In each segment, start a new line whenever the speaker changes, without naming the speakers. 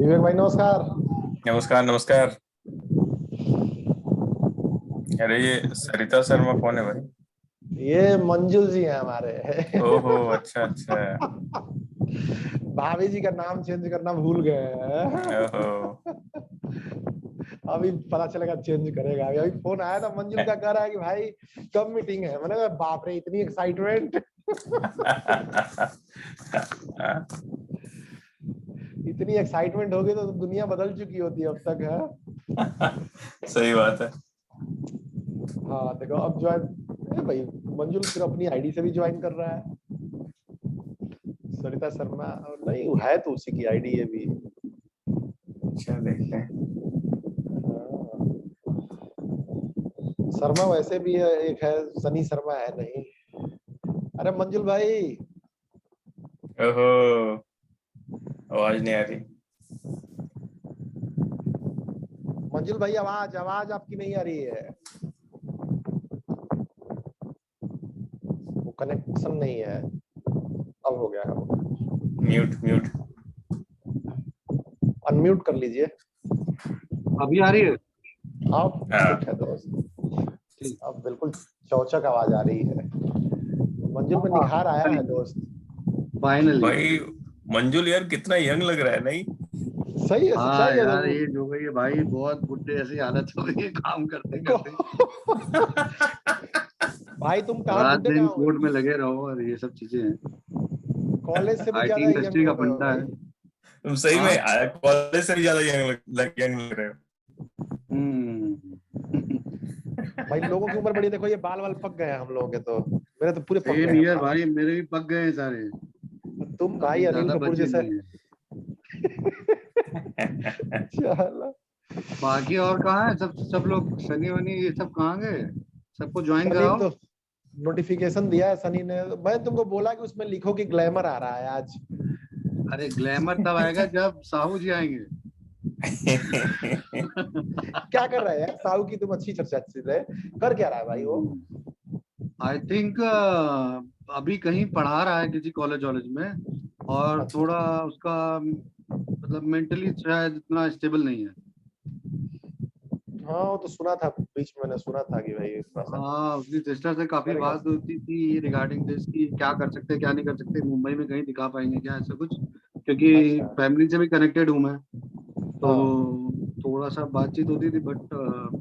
विवेक भाई नमस्कार।
नमस्कार नमस्कार। अरे ये सरिता शर्मा कौन है भाई?
ये मंजुल जी हैं हमारे।
ओहो, अच्छा अच्छा।
भाभी जी का नाम चेंज करना भूल गए हैं।
ओहो।
अभी पता चलेगा चेंज करेगा। अभी अभी फोन आया था मंजुल का, कह रहा है कि भाई कब मीटिंग है। मैंने कहा बाप रे इतनी एक्साइटमेंट। इतनी एक्साइटमेंट होगी तो दुनिया बदल चुकी होती है अब तक है।
सही बात है।
हाँ देखो अब ज्वाइन भाई मंजुल फिर अपनी आईडी से भी ज्वाइन कर रहा है। सरिता शर्मा नहीं है तो उसी की आईडी है भी।
अच्छा, देखते हैं।
शर्मा वैसे भी है, एक है सनी शर्मा है नहीं। अरे मंजुल भाई।
ओहो, आवाज नहीं आ रही।
मंजुल भाई आवाज आवाज आपकी नहीं आ रही है। वो कनेक्शन नहीं है। अब हो गया है।
Mute mute.
अनम्यूट कर लीजिए।
अभी आ रही है।
आप
हाँ।
ठीक है दोस्त।
ठीक।
अब बिल्कुल चौचक आवाज आ रही है। मंजुल में निखार आया है दोस्त।
फाइनली।
भाई मंजुल यार कितना यंग लग रहा है, नहीं?
सही है,
हाँ
सच्चाई है
यार,
तो।
ये जो गई है भाई, बहुत बुढ़े ऐसी हालत हो गई है काम करते करते।
भाई तुम कहाँ
रात
बुड्ढे
दिन
कहाँ
कोर्ट में
हुए।
लगे रहो और ये सब चीजें हैं।
कॉलेज से भी
आईटी
ज्यादा यंग
इंडस्ट्री का
हो गए हो
फंडा
भाई।
है।
तुम सही
हाँ।
में कॉलेज से भी ज्यादा यंग लग रहे हो।
हम्म।
भाई लोगों की उम्र बड़ी है, देखो ये बाल वाल पक गए हैं हम लोगों के तो। मेरे तो पूरे पक
सेम
गए हैं
ईयर
बाल।
भाई, मेरे भी पक गए हैं सारे।
तुम भाई
अभी
अनिल
ज्यादा
कपूर
बचे
जैसे।
नहीं है।
चलो।
बाकी और कहाँ है सब लोग, सनी वनी ये सब कहाँ गए? सबको ज्वाइन
सनी
कराओ।
तो नोटिफिकेशन दिया है सनी ने। मैं तुमको बोला कि उसमें लिखो कि ग्लैमर आ रहा है आज।
अरे ग्लैमर तब आएगा जब साहू जी आएंगे।
क्या कर रहा है यार साहू की, तुम अच्छी चर्चा अच्छी है। कर क्या रहा है भाई वो।
आई थिंक अभी कहीं पढ़ा रहा है किसी कॉलेज वॉलेज में। और
अच्छा।
थोड़ा उसका मतलब मेंटली शायद इतना स्टेबल नहीं है।
हाँ वो तो सुना था, बीच में मैंने सुना था कि भाई थोड़ा सा
हाँ, उसकी सिस्टर से काफी
करेगा।
बात होती थी रिगार्डिंग दिस कि क्या कर सकते हैं क्या नहीं कर सकते, मुंबई में कहीं दिखा पाएंगे क्या, ऐसा कुछ। क्योंकि
अच्छा।
फैमिली से भी कनेक्टेड हूँ मैं। तो
हाँ
थोड़ा सा बातचीत होती थी, बट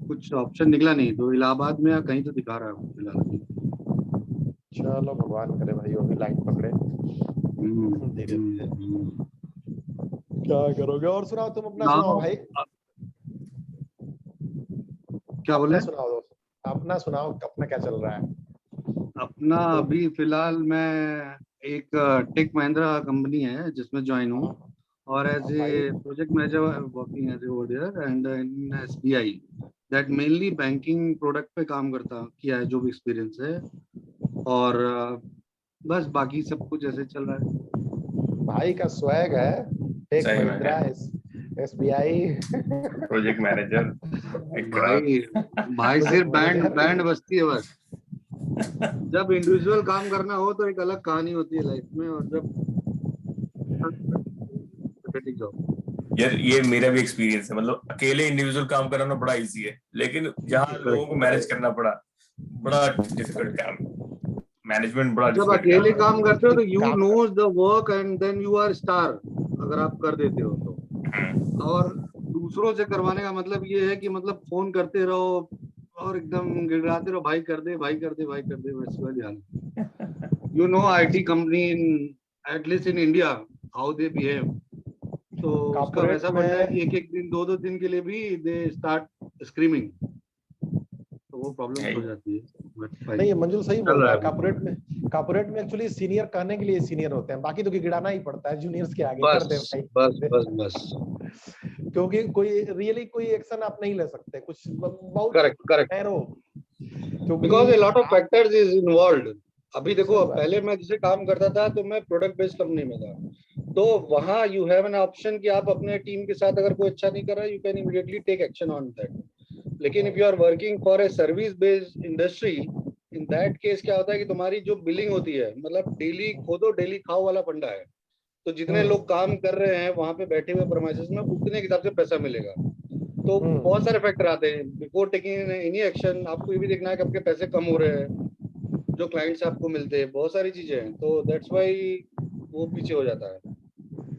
कुछ ऑप्शन निकला नहीं, तो इलाहाबाद में या कहीं तो दिखा रहा है फिलहाल अभी।
चलो भगवान करे भाई वो भी लाइन पकड़े
हम्म,
धीरे
हम्म,
धीरे।
हम्म।
क्या करोगे, और सुनाओ, तुम अपना सुनाओ
सुनाओ।
भाई।
क्या
अपना
बोले?
सुनाओ दोस्त। अपना सुनाओ अपना क्या चल रहा है।
अपना
तो
अभी फिलहाल मैं एक टेक महिंद्रा कंपनी है जिसमें ज्वाइन हूँ।
हाँ
और
हाँ
एज
भाई।
A project manager working as a over there and in SBI, that mainly banking product पे काम करता किया है, जो भी एक्सपीरियंस है। और बस बाकी सब कुछ ऐसे चल रहा है।
भाई का स्वैग है। टेक
सही में है।
महिंद्रा एसबीआई।
प्रोजेक्ट मैनेजर, एक
भाई भाई
प्रोजेक्ट
सिर्फ बैंड
मैनेजर।
बैंड बजती है बस। जब इंडिविजुअल काम करना हो तो एक अलग कहानी होती है लाइफ में, और जब जॉब।
यार ये मेरा भी एक्सपीरियंस है, मतलब अकेले इंडिविजुअल काम करना बड़ा इजी है, लेकिन जहाँ लोगों को मैनेज करना पड़ा, बड़ा डिफिकल्ट काम। मैनेजमेंट बड़ा
जब
डिफिकल्ट काम
अकेले
है।
काम करते हो तो यू
काम कर।
Knows the work and then you are star, अगर आप कर देते हो तो। और दूसरों से करवाने का मतलब ये है कि मतलब फोन करते रहो और एकदम गिड़गिड़ाते रहो, भाई कर दे भाई कर दे भाई कर दे, वैसी वाली हालत। You know IT company in at least in India how they behave. तो उसका
कॉर्पोरेट
वैसा फंडा है
में।
कि एक एक दिन दो दो दिन के लिए भी दे स्टार्ट स्क्रीमिंग, तो वो प्रॉब्लम्स हो
है।
जाती है। बट फाइन,
नहीं ये मंजुल सही
चल
बोल
रहा
रहा
है
है।
अभी।
कॉर्पोरेट में एक्चुअली सीनियर कहने के लिए सीनियर होते हैं, बाकी तो गिड़ाना ही पड़ता है जूनियर्स के आगे, कर दे
बस
भाई कर
बस
दे।
बस बस।
क्योंकि कोई रियली कोई एक्शन आप नहीं ले सकते, कुछ बहुत
करेक्ट करेक्ट।
नैरो। क्योंकि
बिकॉज ए लॉट ऑफ
आप
फैक्टर्स इज इन्वॉल्व। अभी देखो,
सही बात
पहले मैं जिसे काम करता था तो मैं प्रोडक्ट बेस्ड कंपनी में था। तो वहां यू हैव एन ऑप्शन कि आप अपने टीम के साथ अगर कोई अच्छा नहीं कर रहा है, you can immediately take action on that. लेकिन if you are working for a service based industry, in that case क्या होता है कि तुम्हारी जो बिलिंग होती है, मतलब डेली खोदो डेली खाओ वाला फंडा है। तो जितने लोग काम कर रहे हैं वहां पे बैठे हुए प्रेमाइसेस में उतने के हिसाब से पैसा मिलेगा। तो बहुत सारे फैक्टर आते हैं बिफोर टेकिंग एनी एक्शन। आपको ये भी देखना है कि आपके पैसे कम हो रहे हैं, जो क्लाइंट से आपको मिलते हैं, बहुत सारी चीजें हैं, तो दैट्स वाई वो पीछे हो जाता है।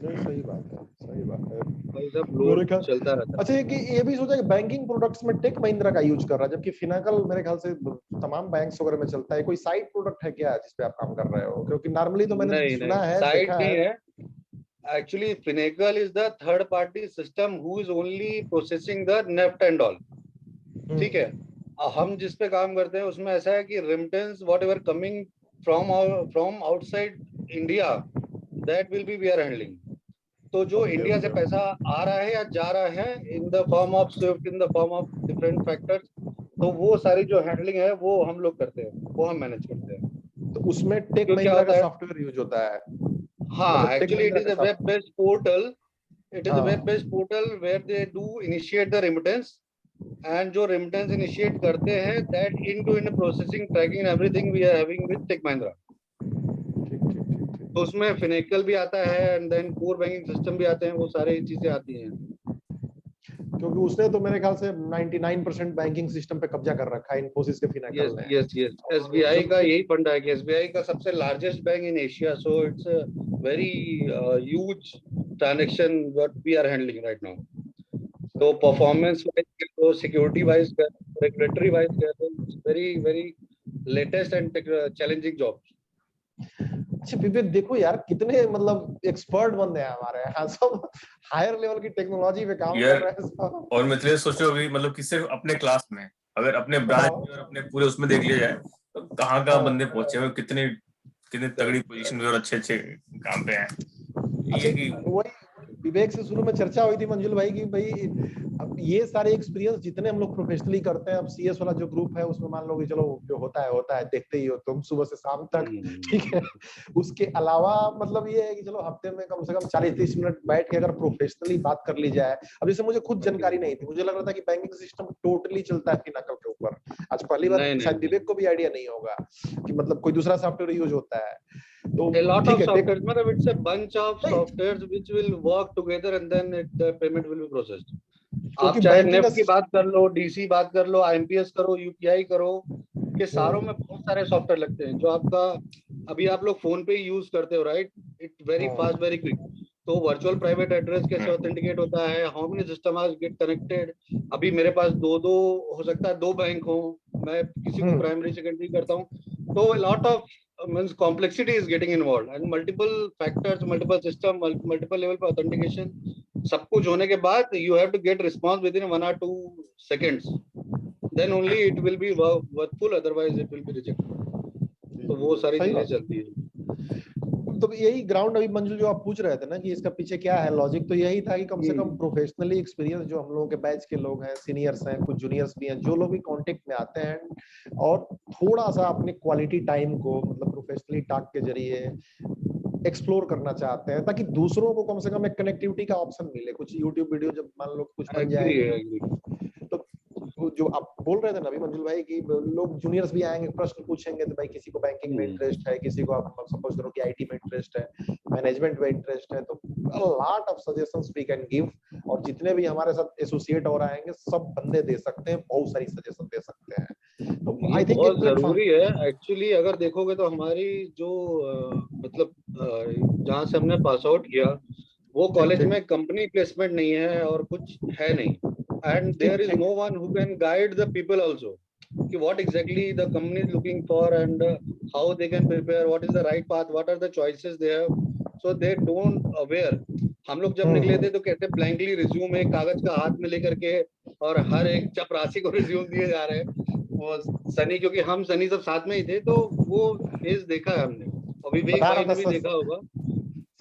नहीं, सही बात है, सही बात है।
भाई सब
मेरे
लोड
ख्याल
चलता रहता है।
अच्छा ये भी सोचा कि बैंकिंग प्रोडक्ट्स में टेक महिंद्रा का यूज कर रहा है, जबकि फिनाकल मेरे ख्याल से तमाम बैंक्स वगैरह में चलता है। कोई साइड प्रोडक्ट है क्या जिस पे आप काम कर रहे हो? क्योंकि नॉर्मली तो मैंने
नहीं
सुना
नहीं,
है,
साइड
देखा
नहीं
है।
है। Actually Finacle is the third party system who is only processing the NEFT and all. ठीक है। हम जिस पे काम करते हैं उसमें ऐसा है कि remittance whatever coming from outside India, that will be we are handling. तो जो
ओके
इंडिया से
ओके।
पैसा आ रहा है या जा रहा है in the form of Swift, in the form of different factors, तो वो सारी जो हैंडलिंग है वो हम लोग करते हैं, वो हम मैनेज करते हैं।
तो उसमें टेक
क्यों क्या
महिंद्रा का
होता है?
सॉफ्टवेयर यूज होता है?
हाँ,
मतलब tech
actually it
Mahindra
is
का
a web
software.
Based portal. It is a web
हाँ।
Based portal where they do initiate the remittance, and जो रेमिटेंस इनिशिएट करते हैं that in to in processing tracking everything we are having with tech Mahindra.
ठीक ठीक ठीक ठीक।
तो उसमें फिनेकल भी आता है and then core banking system भी आते हैं, वो सारी चीजें आती हैं।
क्योंकि उसने तो मेरे ख्याल से 99% बैंकिंग सिस्टम पे कब्जा कर रखा है, इन्फोसिस के
यस
फिनाकल ने।
यस यस,
और
एसबीआई
जो
का यही फंडा है कि एसबीआई का सबसे largest bank in Asia, so it's a very huge transaction what we are handling right now. तो परफॉर्मेंस वाइज कह लो, सिक्योरिटी वाइज कह लो, रेगुलेटरी वाइज कह लो, it's very very latest and challenging job.
अच्छा विवेक, देखो यार कितने मतलब एक्सपर्ट बंदे हैं हमारे यहाँ सब, हायर लेवल की टेक्नोलॉजी पे काम कर
यार
रहे हैं सब।
और मिथिलेश सोचो अभी मतलब कि सिर्फ अपने क्लास में, अगर अपने ब्रांच में और
हाँ
अपने पूरे उसमें देख लिया जाए तो कहाँ कहाँ
हाँ।
बंदे पहुंचे हुए, कितने कितने तगड़ी पोजीशन पे और अच्छे अच्छे काम पे हैं।
अच्छा
ये कि
वही विवेक से शुरू में चर्चा हुई थी मंजुल भाई की भाई, अब ये सारे एक्सपीरियंस जितने हम लोग प्रोफेशनली करते हैं, अब सीएस वाला जो ग्रुप है उसमें मान लो कि चलो जो होता है देखते ही हो तुम सुबह से शाम तक, ठीक है। उसके अलावा मतलब ये है कि चलो हफ्ते में कम से कम 40-30 मिनट बैठ के अगर प्रोफेशनली बात कर ली जाए। अब जैसे मुझे खुद जानकारी नहीं थी, मुझे लग रहा था कि बैंकिंग सिस्टम टोटली चलता है फिनाकल के ऊपर। आज पहली बार
नहीं नहीं
शायद
नहीं,
विवेक को भी आइडिया नहीं होगा कि मतलब कोई दूसरा सॉफ्टवेयर यूज होता है। तो
a lot
ठीक
of
है take
softwares, matlab it's a bunch of
नहीं,
softwares which will work together and then the payment will be processed. आप
क्योंकि
चाहे
बैंकिंग
नेफ्ट की बात कर लो, डीसी बात कर लो, आईएमपीएस करो, यूपीआई करो, के सारों में बहुत सारे सॉफ्टवेयर लगते हैं जो आपका अभी आप लोग फोन पे ही यूज करते हो, right? It very fast, very quick. तो वर्चुअल प्राइवेट एड्रेस कैसे ऑथेंटिकेट होता है, how many system are get connected. अभी मेरे पास दो दो हो सकता है, दो बैंक हो, मैं किसी को प्राइमरी सेकेंडरी करता हूँ, तो lot of means complexity is getting involved and multiple factors, multiple system, multiple level पर authentication, सब कुछ होने के बाद you have to get response within 1 or 2 seconds, then only it will be worthful, otherwise it will be rejected। तो वो सारी
सही
चीजें
बात।
चलती है।
तो यही ग्राउंड अभी मंजुल जो आप पूछ रहे थे ना कि इसका पीछे क्या है लॉजिक, तो यही था कि कम से कम प्रोफेशनली एक्सपीरियंस जो हम लोगों के बैच के लोग हैं, सीनियर्स हैं, कुछ जूनियर्स भी हैं, जो लोग भी कांटेक्ट में आते हैं और थोड़ा सा अपने क्वालिटी टाइम को मतलब प्रोफेशनली टॉक के जरिए एक्सप्लोर करना चाहते हैं, ताकि दूसरों को कम से कम एक कनेक्टिविटी का ऑप्शन मिले। कुछ यूट्यूब वीडियो जब मान लो कुछ बन
एग्री है,
जाएंगे,
एग्री।
तो जो आप बोल रहे थे ना अभी मंजुल भाई कि लोग जूनियर्स भी आएंगे, प्रश्न पूछेंगे, तो भाई किसी को बैंकिंग में इंटरेस्ट है, किसी को आप सपोज करो कि आईटी में इंटरेस्ट है, मैनेजमेंट में इंटरेस्ट है, तो lot of suggestions we can give. और जितने भी हमारे साथ एसोसिएट हो रहे हैं सब बंदे दे सकते हैं, बहुत सारी सजेशन दे सकते हैं। तो
ये
आई थिंक एक
बहुत
प्लेटफॉर्म
जरूरी है एक्चुअली। अगर देखोगे तो हमारी जो मतलब जहाँ से हमने पास आउट किया वो
ठीक
कॉलेज
ठीक
में कंपनी प्लेसमेंट नहीं है और कुछ है नहीं, एंड
ठीक
देयर इज
ठीक।
No one who can guide the people also कि what exactly the company is looking for and how they can prepare, what is the right path, what are the choices they have, so they don't aware. हम लोग जब निकले थे तो कैसे blankly resume एक कागज का हाथ में लेकर के और हर एक चपरासी को रिज्यूम दिए जा रहे हैं। वो सनी, क्योंकि हम सनी सब साथ में ही थे, तो वो फेज देखा है हमने, और विवेक
बता
भाई
रहा
ने भी
था
देखा होगा,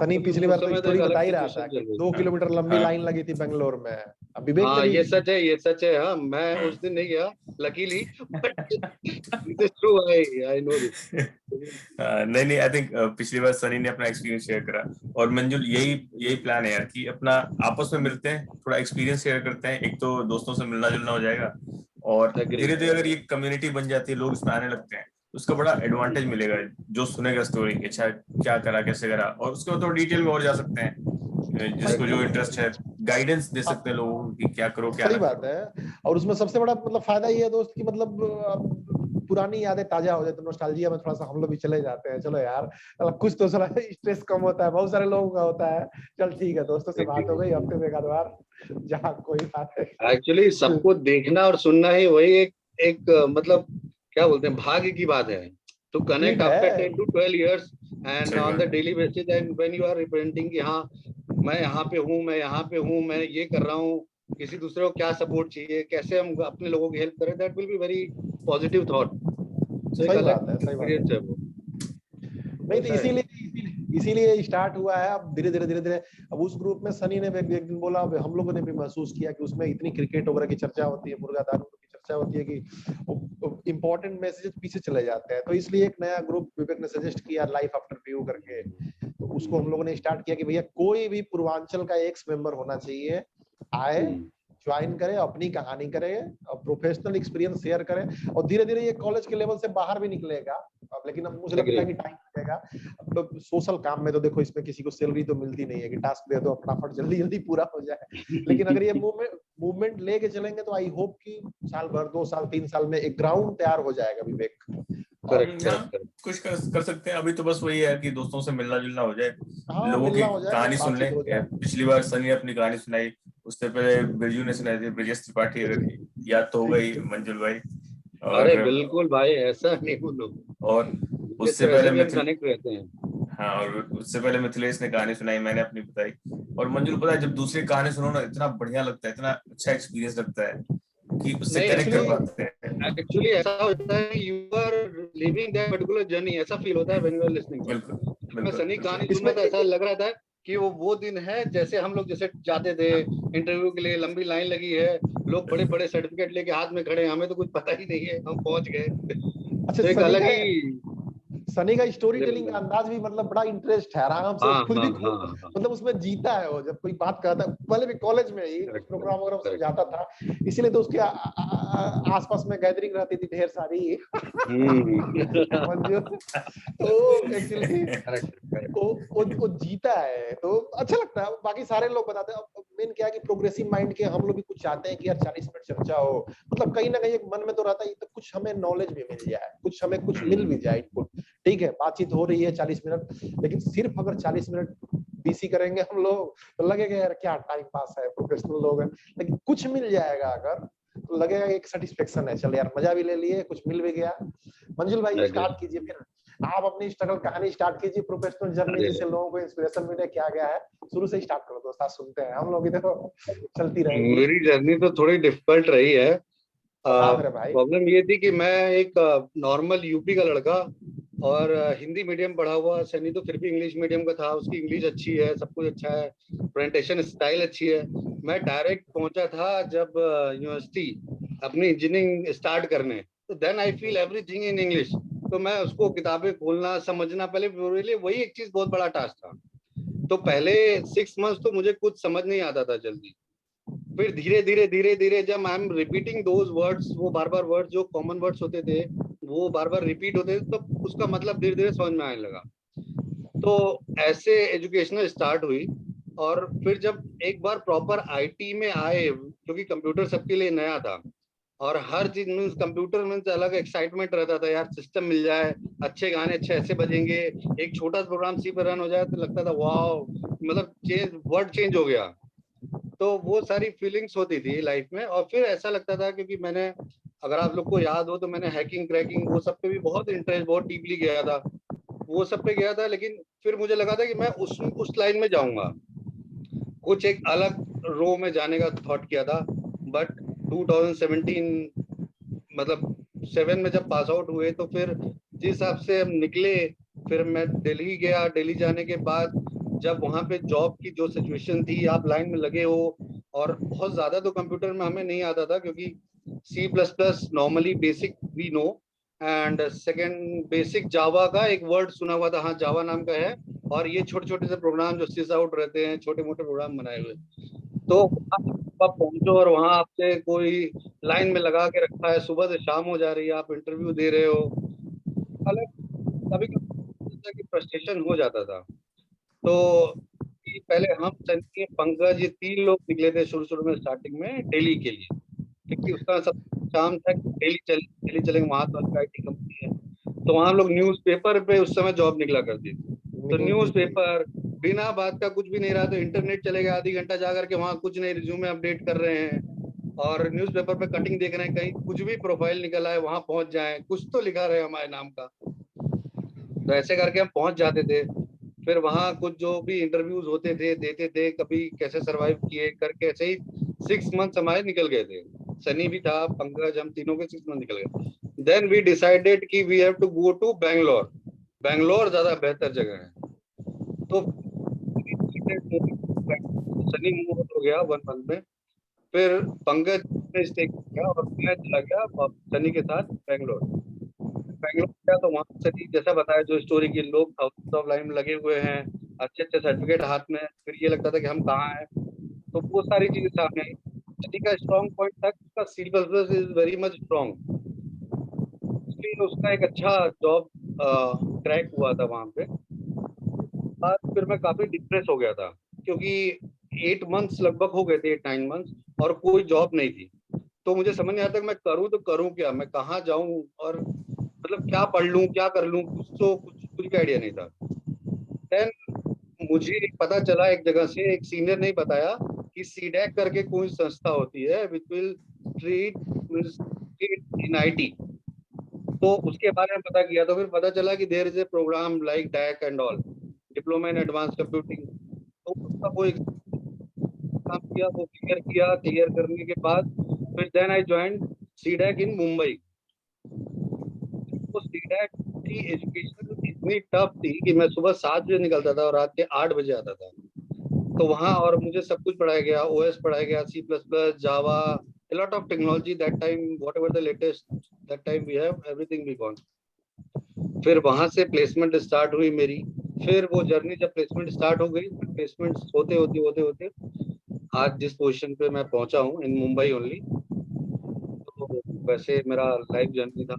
सनी,
क्योंकि
पिछली
उस
बार तो
समय तो
स्टोरी
एक अलग
बता ही रहा था
सिचुएशन
कि
चल रही
2 किलोमीटर लंबी
हाँ
लाइन लगी थी बेंगलोर में। अब विवेक ने
हाँ,
भी
ये सच है, ये सच है। हाँ, मैं उस दिन नहीं गया luckily, but this is true, I know this.
नहीं नहीं, आई थिंक पिछली बार सनी ने अपना एक्सपीरियंस शेयर करा, और मंजुल यही यही प्लान है यार कि अपना आपस में मिलते हैं, थोड़ा एक्सपीरियंस शेयर करते हैं, एक तो दोस्तों से मिलना जुलना हो जाएगा, और
एग्री।
धीरे धीरे अगर ये कम्युनिटी बन जाती है, लोग इसमें आने लगते हैं, उसका बड़ा एडवांटेज मिलेगा। जो सुनेगा स्टोरी, अच्छा क्या करा कैसे करा, और उसके बाद तो डिटेल में और जा सकते हैं, जिसको जो इंटरेस्ट है गाइडेंस दे सकते हैं लोगों को कि क्या करो क्या
सही
ना
बात है। और उसमें सबसे बड़ा मतलब फायदा ये है दोस्त कि मतलब पुरानी यादें ताजा हो जाए तो नॉस्टैल्जिया में थोड़ा सा हम लोग भी चले जाते हैं। चलो यार मतलब कुछ तो सारा स्ट्रेस कम होता है, बहुत सारे लोगों का होता है। चल ठीक है, दोस्तों से बात हो गई, हफ्ते में एक आध बार जहाँ कोई बात है।
एक्चुअली सबको देखना और सुनना ही वही एक मतलब क्या बोलते हैं, भाग्य की बात है। टू कनेक्ट
नीड
आफ्टर
है।
10 to 12 years एंड
सही
ऑन द
बात।
Daily basis and when you are representing कि हाँ मैं यहाँ पे हूँ, मैं यहाँ पे हूँ, मैं ये कर रहा हूँ, किसी दूसरे को क्या सपोर्ट चाहिए, कैसे हम अपने लोगों की हेल्प करें, that will be very positive thought. तो एक
सही
अलग
बात है, सही बात
एक्सपीरियंस
है।
है वो।
नहीं तो
ऐसा है।
इसीलिए स्टार्ट हुआ है। अब धीरे धीरे अब उस ग्रुप में सनी ने भी एक दिन बोला, अब हम लोगों ने भी महसूस किया कि उसमें इतनी क्रिकेट वगैरह की चर्चा होती है, मुर्गा दारू की चर्चा होती है कि इंपॉर्टेंट मैसेजेस पीछे चले जाते हैं। तो इसलिए एक नया ग्रुप विवेक ने सजेस्ट किया, लाइफ आफ्टर व्यू करके। तो उसको हम लोगों ने स्टार्ट किया कि भैया कोई भी पूर्वांचल का एक्स मेंबर होना चाहिए, आए, ज्वाइन करे, अपनी कहानी करे और प्रोफेशनल एक्सपीरियंस शेयर करे। और धीरे धीरे ये कॉलेज के लेवल से बाहर भी निकलेगा। अब लेकिन अब मुझे लगता है कि टाइम लगेगा। अब सोशल काम में तो देखो, इसमें किसी को सैलरी तो मिलती नहीं है कि टास्क दे दो फटाफट जल्दी जल्दी पूरा हो जाए। लेकिन अगर ये मूवमेंट लेके चलेंगे तो आई होप कि साल भर, 2 साल, 3 साल में एक ग्राउंड तैयार हो जाएगा विवेक।
करेक्ट
हाँ,
करेक्ट करेक्ट।
कुछ कर सकते हैं। अभी तो बस वही है कि दोस्तों से मिलना जुलना हो जाए,
हाँ,
लोगों की
मिलना हो जाए,
कहानी सुन ले।
बातचीत हो जाए।
पिछली बार सनी ने अपनी कहानी सुनाई, उससे पहले बिरजू ने सुनाई थी, ब्रजेश त्रिपाठी, अगर याद तो हो गई, मंजुल भाई।
अरे
और
बिल्कुल भाई, ऐसा नहीं बोलो,
और
ये
उससे
तो
पहले
ऐसे भी हम
मिथिल
कनेक्ट रहते हैं।
हाँ, और उससे पहले मिथिलेश ने कहानी सुनाई, मैंने अपनी बताई। और मंजुल, पता है जब दूसरी कहानी सुनो ना, इतना बढ़िया लगता है, इतना अच्छा एक्सपीरियंस लगता है कि उससे
नहीं
कनेक्ट कर
एक्चुअली
पाते हैं।
एक्चुअली ऐसा होता है, you are living that particular journey, ऐसा फील होता है when you are listening to.
बिल्कुल
मैं
बिल्कुल
सनी
बिल्कुल।
कहानी सुन
इसमें
रहा था, ऐसा लग रहा था कि वो दिन है जैसे हम लोग जैसे जाते थे इंटरव्यू के लिए, लंबी लाइन लगी है, लोग बड़े बड़े सर्टिफिकेट लेके हाथ में खड़े हैं, हमें तो कुछ पता ही नहीं है, हम पहुंच गए।
अच्छा,
तो एक अलग ही
सनी का स्टोरी
लेवल
टेलिंग का
था।
अंदाज भी मतलब बड़ा इंटरेस्ट है, आराम से
हाँ
खुद
हाँ
भी
हाँ
खुद
हाँ।
मतलब उसमें जीता है वो। जब कोई बात करता है, पहले भी कॉलेज में ही कुछ
करेक्ट
प्रोग्राम
करेक्ट
वगैरह
करेक्ट।
समझाता था, इसीलिए तो उसके आसपास में गैदरिंग रहती थी ढेर सारी। मंजूर। तो एक्चुअली
करेक्ट करेक्ट।
वो जीता है तो अच्छा लगता है। बाकी सारे लोग बताते हैं। मेन क्या है कि प्रोग्रेसिव माइंड के हम लोग भी कुछ चाहते हैं कि यार 40 मिनट चर्चा हो, मतलब कहीं ना कहीं एक मन में तो रहता है तो कुछ हमें नॉलेज भी मिल जाए, कुछ हमें कुछ मिल भी जाए इनपुट। ठीक है, बातचीत हो रही है 40 मिनट, लेकिन सिर्फ अगर 40 मिनट बीसी करेंगे हम लोग तो लगेगा यार क्या टाइम पास है, प्रोफेशनल लोग हैं। लेकिन कुछ मिल जाएगा अगर, तो लगेगा एक सेटिस्फेक्शन है, चल यार मजा भी ले लिए, कुछ मिल भी गया। मंजुल भाई
एग्री।
स्टार्ट कीजिए फिर, आप अपनी स्ट्रगल कहानी स्टार्ट कीजिए, प्रोफेशनल जर्नी
अरे
जिससे लोगों को इंस्पिरेशन मिले, क्या गया है शुरू से स्टार्ट करो दोस्त, आज सुनते हैं हम लोग इधर चलती रहेगी।
मेरी जर्नी तो थोड़ी डिफिकल्ट रही है।
बता मेरे भाई।
प्रॉब्लम ये थी कि मैं एक नॉर्मल यूपी का लड़का, और हिंदी मीडियम पढ़ा हुआ। सनी तो फिर भी इंग्लिश मीडियम का था, उसकी इंग्लिश अच्छी है, सब कुछ अच्छा है, प्रेजेंटेशन स्टाइल अच्छी है। मैं डायरेक्ट पहुंचा था जब यूनिवर्सिटी अपनी इंजीनियरिंग स्टार्ट करने, तो then I feel everything in English. तो मैं उसको किताबें खोलना समझना, पहले मेरे लिए वही एक चीज बहुत बड़ा टास्क था। तो पहले 6 मंथ्स तो मुझे कुछ समझ नहीं आता था जल्दी। फिर धीरे धीरे जब I am repeating those words, वो बार बार वर्ड्स जो कॉमन वर्ड्स होते थे वो बार बार रिपीट होते थे, तो उसका मतलब धीरे धीरे समझ में आने लगा। तो ऐसे एजुकेशनल स्टार्ट हुई। और फिर जब एक बार प्रॉपर आईटी में आए, क्योंकि कंप्यूटर सबके लिए नया था, और हर चीज मीन्स कंप्यूटर मीन्स अलग एक्साइटमेंट रहता था यार, सिस्टम मिल जाए, अच्छे गाने अच्छे ऐसे बजेंगे, एक छोटा सा प्रोग्राम सी पर रन हो जाए तो लगता था वाओ, मतलब चेंज, वर्ड चेंज हो गया। तो वो सारी फीलिंग्स होती थी लाइफ में। और फिर ऐसा लगता था, क्योंकि मैंने, अगर आप लोग को याद हो तो मैंने हैकिंग क्रैकिंग वो सब पे भी बहुत इंटरेस्ट, बहुत डीपली गया था, वो सब पे गया था। लेकिन फिर मुझे लगा था कि मैं उस लाइन में जाऊंगा, कुछ एक अलग रो में जाने का थॉट किया था। बट 2017 मतलब 7 में जब पास आउट हुए, तो फिर जिस हिसाब से हम निकले, फिर मैं दिल्ली गया। दिल्ली जाने के बाद जब वहां पे जॉब की जो सिचुएशन थी, आप लाइन में लगे हो, और बहुत ज्यादा तो कंप्यूटर में हमें नहीं आता था, क्योंकि C++ normally basic we know, and second basic Java का एक वर्ड सुना हुआ था, हाँ जावा नाम का है, और ये छोटे छोटे से प्रोग्राम जो सिस आउट रहते हैं, छोटे मोटे प्रोग्राम बनाए हुए। तो आप पहुंचो और वहां आपसे कोई लाइन में लगा के रखा है, सुबह से शाम हो जा रही है, आप इंटरव्यू दे रहे हो, हालांकि कभी कभी फ्रस्ट्रेशन हो जाता था। तो कि पहले हम सनी, पंकज, ये 3 लोग निकले थे शुरू में स्टार्टिंग में दिल्ली के लिए, क्योंकि उसका सब काम था कि दिल्ली चलेंगे, वहां तो आईटी कंपनी है। तो वहां हम लोग न्यूज़पेपर पे उस समय जॉब निकला करती थी। तो न्यूज़पेपर बिना बात का कुछ भी नहीं रहा तो इंटरनेट चलेगा, आधी घंटा जा करके वहां कुछ नहीं, रिज्यूमे अपडेट कर रहे हैं और न्यूज़पेपर पे कटिंग देख रहे हैं, कहीं कुछ भी प्रोफाइल निकल आए वहां पहुंच जाए, कुछ तो लिखा रहे हमारे नाम का। तो ऐसे करके हम पहुंच जाते थे। फिर वहां कुछ जो भी इंटरव्यूज होते थे देते थे, कभी कैसे सरवाइव किए करके ऐसे ही 6 मंथ्स हमारे निकल गए थे। सनी भी था, पंकज, हम तीनों के 6 मंथ निकल गए। देन वी डिसाइडेड कि we have to go to Bangalore. Bangalore ज्यादा बेहतर जगह है। तो सनी मूव हो गया 1 मंथ में। फिर पंकज ने स्टे किया और मैं चला गया सनी के साथ बैंगलोर। बैंगलोर गया तो वहां सनी जैसा बताया जो स्टोरी की, लोग थाउजेंड ऑफ लाइन में लगे हुए हैं, अच्छे अच्छे सर्टिफिकेट हाथ में, फिर ये लगता था कि हम कहाँ हैं। तो वो सारी चीजें सामने आई। सनी का स्ट्रॉन्ग पॉइंट था कि उसका C plus plus is very much strong, इसलिए उसका एक अच्छा जॉब क्रैक हुआ था वहां पे। बाद फिर मैं काफी डिप्रेस हो गया था, क्योंकि 8 मंथ्स लगभग हो गए थे, 8-9 मंथ्स, और कोई जॉब नहीं थी। तो मुझे समझ नहीं आता कि मैं करूँ तो करूँ क्या, मैं कहाँ जाऊँ, और मतलब क्या पढ़ लूँ, क्या कर लूँ, कुछ भी आइडिया नहीं था। देन मुझे पता चला एक जगह से, एक सीनियर ने बताया कि सीडैक करके कोई संस्था होती है which will treat in IT. तो उसके बारे में पता किया, तो फिर पता चला कि there is a programme like DAC and all, diploma in advance computing. तो उसका वो एग्जाम किया, वो क्लियर किया, क्लियर करने के बाद फिर देन आई ज्वाइन सीडैक इन मुंबई। तो सीडैक की एजुकेशन इतनी टफ थी कि मैं सुबह 7 बजे निकलता था और रात के 8 बजे आता था। तो वहाँ और मुझे सब कुछ पढ़ाया गया, ओएस पढ़ाया गया, C plus plus, Java, a lot of technology that time, whatever the latest that time we have, everything we gone। फिर वहां से प्लेसमेंट स्टार्ट हुई मेरी। फिर वो जर्नी जब प्लेसमेंट स्टार्ट हो गई, प्लेसमेंट होते आज जिस पोजीशन पे मैं पहुंचा हूँ इन मुंबई ओनली। तो वैसे मेरा लाइफ जर्नी था।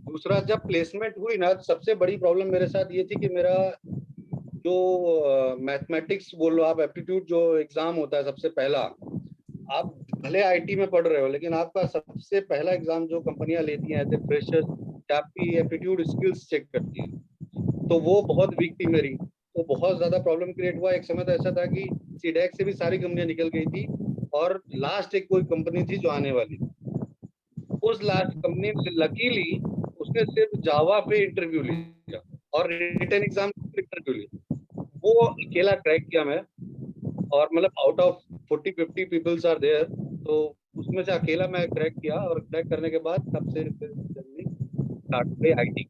दूसरा, जब प्लेसमेंट हुई ना, सबसे बड़ी प्रॉब्लम मेरे साथ ये थी कि मेरा जो मैथमेटिक्स बोल लो आप, एप्टीट्यूड जो एग्जाम होता है सबसे पहला, आप भले आईटी में पढ़ रहे हो लेकिन आपका सबसे पहला एग्जाम जो कंपनियां लेती हैं एज ए फ्रेशर, आपकी एप्टीट्यूड स्किल्स चेक करती हैं। तो वो बहुत वीक थी मेरी, तो बहुत ज्यादा प्रॉब्लम क्रिएट हुआ। एक समय तो ऐसा था कि सीडैक से भी सारी कंपनियां निकल गई थी और लास्ट एक कोई कंपनी थी जो आने वाली। उस लास्ट कंपनी में लकीली उसने सिर्फ जावा पे इंटरव्यू लिया और रिटन एग्जाम इंटरव्यू लिया। वो अकेला क्रैक किया मैं, और मतलब out of 40-50 peoples are there, तो उसमें से अकेला मैं क्रैक किया। और क्रैक करने के बाद तब से फिर जर्नी स्टार्ट हुई आईटी।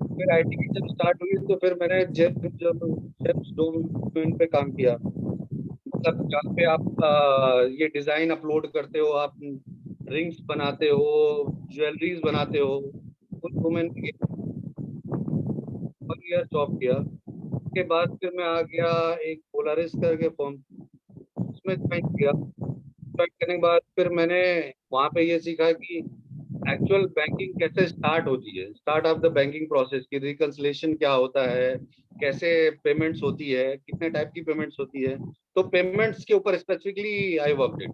फिर आईटी की जब स्टार्ट हुई तो फिर मैंने जेम्स डोमेन पे काम किया। मतलब जहाँ पे आप ये डिजाइन अपलोड करते हो, आप रिंग्स बनाते हो, ज्वेलरीज बनाते हो, उन डोमेन में 1 ईयर जॉब किया। उसके बाद फिर मैं आ गया एक पोलारिस करके फॉर्म, उसमें ज्वाइन किया। ज्वाइन करने के बाद फिर मैंने वहाँ पे ये सीखा कि एक्चुअल बैंकिंग कैसे स्टार्ट होती है, start of the banking process की रिकंसिलिएशन क्या होता है, कैसे पेमेंट्स होती है, कितने टाइप की पेमेंट्स होती है। तो पेमेंट्स के ऊपर स्पेसिफिकली आई वर्कड इट।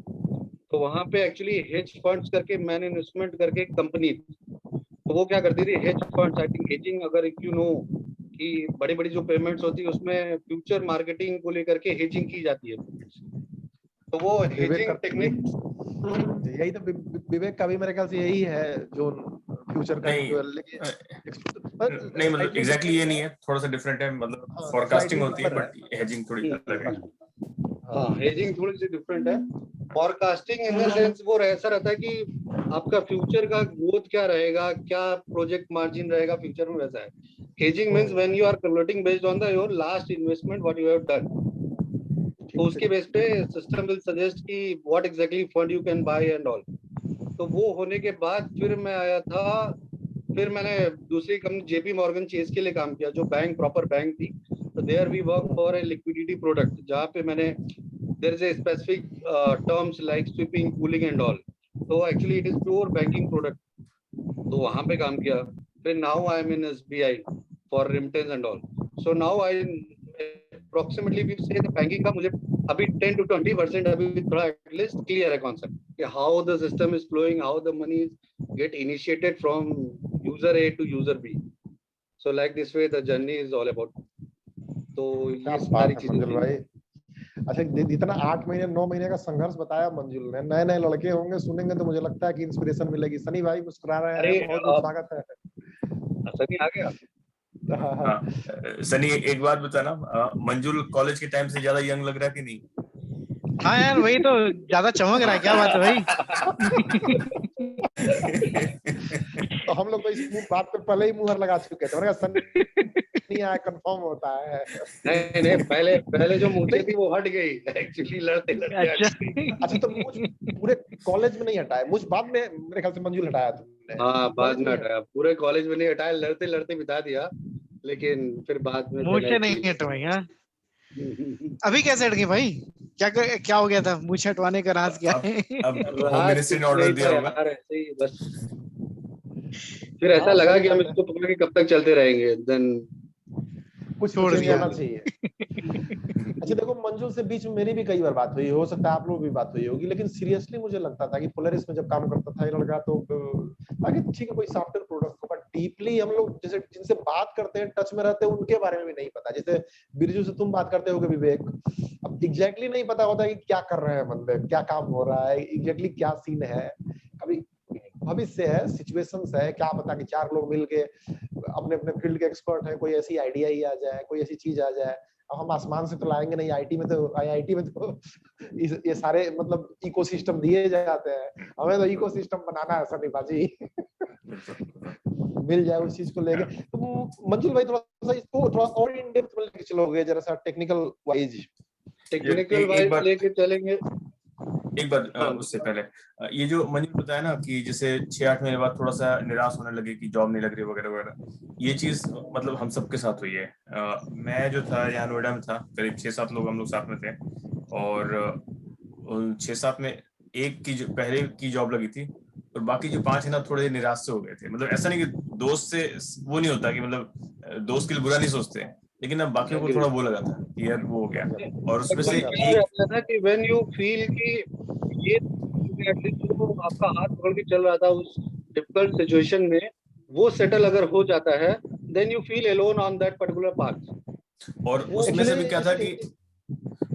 तो वहाँ पे एक्चुअली हेज फंड्स करके मैन इन्वेस्टमेंट करके एक कंपनी, तो वो क्या करती थी, hedge funds, I think hedging, अगर यू नो कि बड़ी बड़ी जो पेमेंट्स होती है उसमें फ्यूचर मार्केटिंग को लेकर के हेजिंग की जाती है पेमेंट्स। तो वो हेजिंग टेक्निक,
यही तो विवेक का भी मेरे ख्याल से यही है जो फ्यूचर का
नहीं,
लेकिन
नहीं मतलब एग्जैक्टली ये नहीं है, थोड़ा सा डिफरेंट है। मतलब फोरकास्टिंग होती है बट हेजिंग थोड़ी अलग है।
हाँ, हेजिंग थोड़ी सी डिफरेंट है। फोरकास्टिंग इन द सेंस वो ऐसा रहता है कि आपका फ्यूचर का ग्रोथ क्या रहेगा, क्या प्रोजेक्ट मार्जिन रहेगा फ्यूचर में, वैसा है। Hedging means when you are converting based on the your last investment what you have done. तो उसके बेस पे सिस्टम विल सजेस्ट कि what exactly fund you can buy and all. तो वो होने के बाद फिर मैं आया था, फिर मैंने दूसरी कंपनी जेपी मॉर्गन चेस के लिए काम किया, जो बैंक, प्रॉपर बैंक थी। तो there we work for a liquidity product, जहाँ पे मैंने there is a specific terms like sweeping, cooling and all. तो actually it is pure banking product. तो वहां पे काम किया। फिर now I am in SBI for remittance and all. So now I approximately we say the banking का मुझे अभी 10 to 20% अभी थोड़ा at least clear है concept कि how the system is flowing, how the money get initiated from user A to user B. So like this way the journey is all about. तो
क्या
ये
बात
सारी
है
चीजें
मंजुल भाई। अच्छा, इतना 8 महीने 9 महीने का संघर्ष बताया मंजुल ने। नए नए लड़के होंगे, सुनेंगे तो मुझे लगता है कि इंस्पिरेशन मिलेगी। सनी भाई मुस्कुरा रहे
अरे
हैं, बहुत बहुत स्वागत है।
सनी आ गया।
हाँ सनी, एक बात बताना, मंजुल कॉलेज के टाइम से ज्यादा यंग लग रहा है कि नहीं?
हाँ यार, वही तो, ज्यादा चमक रहा है, क्या बात है भाई।
तो हम लोग तो इस बात पे पहले ही मुहर लगा चुके थे। मैंने कहा सनी आया कंफर्म होता है।
नहीं पहले जो मुझे थी वो हट गई एक्चुअली, लड़ते लड़ते हट गई।
अच्छा, तो मुझ पूरे कॉलेज में नहीं हटाया, मुझ बाद में मेरे ख्याल से मंजुल हटाया तुमने।
हाँ बाद में हटाया, पूरे कॉलेज में नहीं हटाया, लड़ते लड़ते बिता दिया, लेकिन फिर बाद में
मुझे नहीं हटवाई। हाँ, अभी कैसे हट गई भाई? क्या हो गया था? मुझ हटवाने का राज क्या है?
अब होम मिनिस्ट्री ने ऑर्डर दिया होगा
यार, ऐसे ही बस। फिर ऐसा लगा कि हम इसको पकड़ के कब तक चलते रहेंगे, देन
कुछ
छोड़
चेंज
दिया।
होना चाहिए। अच्छा देखो, मंजुल से बीच में मेरी भी कई बार बात हुई, हो सकता है आप लोग भी बात हुई होगी, लेकिन सीरियसली मुझे लगता था कि पोलरिस में जब काम करता था ये लड़का, तो ताकि ठीक है कोई सॉफ्टवेयर प्रोडक्ट को, बट डीपली हम लोग जैसे जिनसे बात करते हैं, टच में रहते हैं, उनके बारे में भी नहीं पता। जैसे बिरजू से तुम बात करते होगे विवेक, अब एग्जैक्टली नहीं पता होता कि क्या कर रहे हैं बंदे, क्या काम हो रहा है, एग्जैक्टली क्या सीन है। कभी भविष्य है, सिचुएशंस है, क्या पता कि 4 लोग मिलके अपने अपने फील्ड के एक्सपर्ट है, कोई ऐसी आइडिया ही आ जाए, कोई ऐसी चीज आ जाए। अब हम आसमान से तो लाएंगे नहीं, आईआईटी में तो ये सारे मतलब इकोसिस्टम दिए जाते हैं, हमें तो इकोसिस्टम बनाना है सनी बाजी। मिल जाए उस चीज को लेके। तो मंजुल भाई थोड़ा सा इसको थोड़ा और इन डेप्थ में लेके चलोगे जरा सा, टेक्निकल वाइज
लेके चलेंगे।
एक बात उससे पहले, ये जो मंजुल बताया ना कि जैसे 6-8 महीने बाद थोड़ा सा निराश होने लगे कि जॉब नहीं लग रही वगैरह वगैरह, ये चीज मतलब हम सबके साथ हुई है। मैं जो था यहाँ नोएडा में था, करीब 6-7 लोग हम लोग साथ में थे, और उन 6-7 में एक की पहले की जॉब लगी थी, और बाकी जो 5 है ना थोड़े निराश से हो गए थे। मतलब ऐसा नहीं कि दोस्त से वो नहीं होता कि मतलब दोस्त के लिए बुरा नहीं सोचते, लेकिन अब बाकियों को थोड़ा वो लगा था कि यार वो हो गया। और उसमें से
एक कि व्हेन यू फील कि ये एटलीस्ट जो आपका हाथ पकड़ के चल रहा था उस डिफिकल्ट सिचुएशन में, वो सेटल अगर हो जाता है, then you feel alone on that particular path.
और उसमें से भी क्या था कि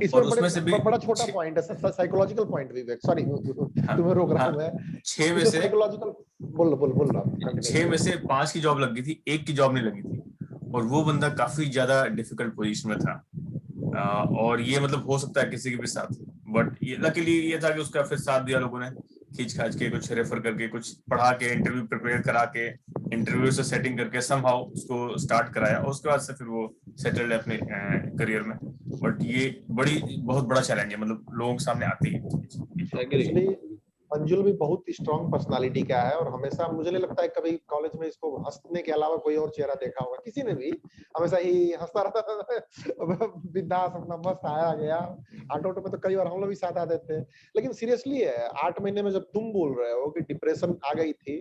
इसमें उसमें से भी बड़ा छोटा पॉइंट है, साइकोलॉजिकल पॉइंट विवेक, सॉरी तुम्हें रोक रहा हूं मैं।
6 में से
साइकोलॉजिकल बोल रहा
6 में से 5 की जॉब लगी थी, एक की जॉब नहीं लगी थी, और वो बंदा काफी ज्यादा डिफिकल्ट पोजीशन में था। और ये मतलब हो सकता है किसी के भी साथ, बट ये लकीली ये था कि उसका फिर साथ दिया लोगों ने, खींच खाच के कुछ रेफर करके, कुछ पढ़ा के, इंटरव्यू प्रिपेयर करा के, इंटरव्यू से सेटिंग करके समहाउ उसको स्टार्ट कराया, और उसके बाद से फिर वो सेटल्ड है अपने करियर में। बट ये बहुत बड़ा चैलेंज है, मतलब लोगों के सामने आती है।
मंजुल भी बहुत स्ट्रॉन्ग पर्सनालिटी का है, और हमेशा मुझे नहीं लगता है कभी कॉलेज में इसको हंसने के अलावा कोई और चेहरा देखा होगा किसी ने भी। हमेशा ही हंसता रहता, बिंदास अपना मस्त आया गया। ऑटो में तो कई बार हम लोग भी साथ आते थे, लेकिन सीरियसली है 8 महीने में जब तुम बोल रहे हो कि डिप्रेशन आ गई थी,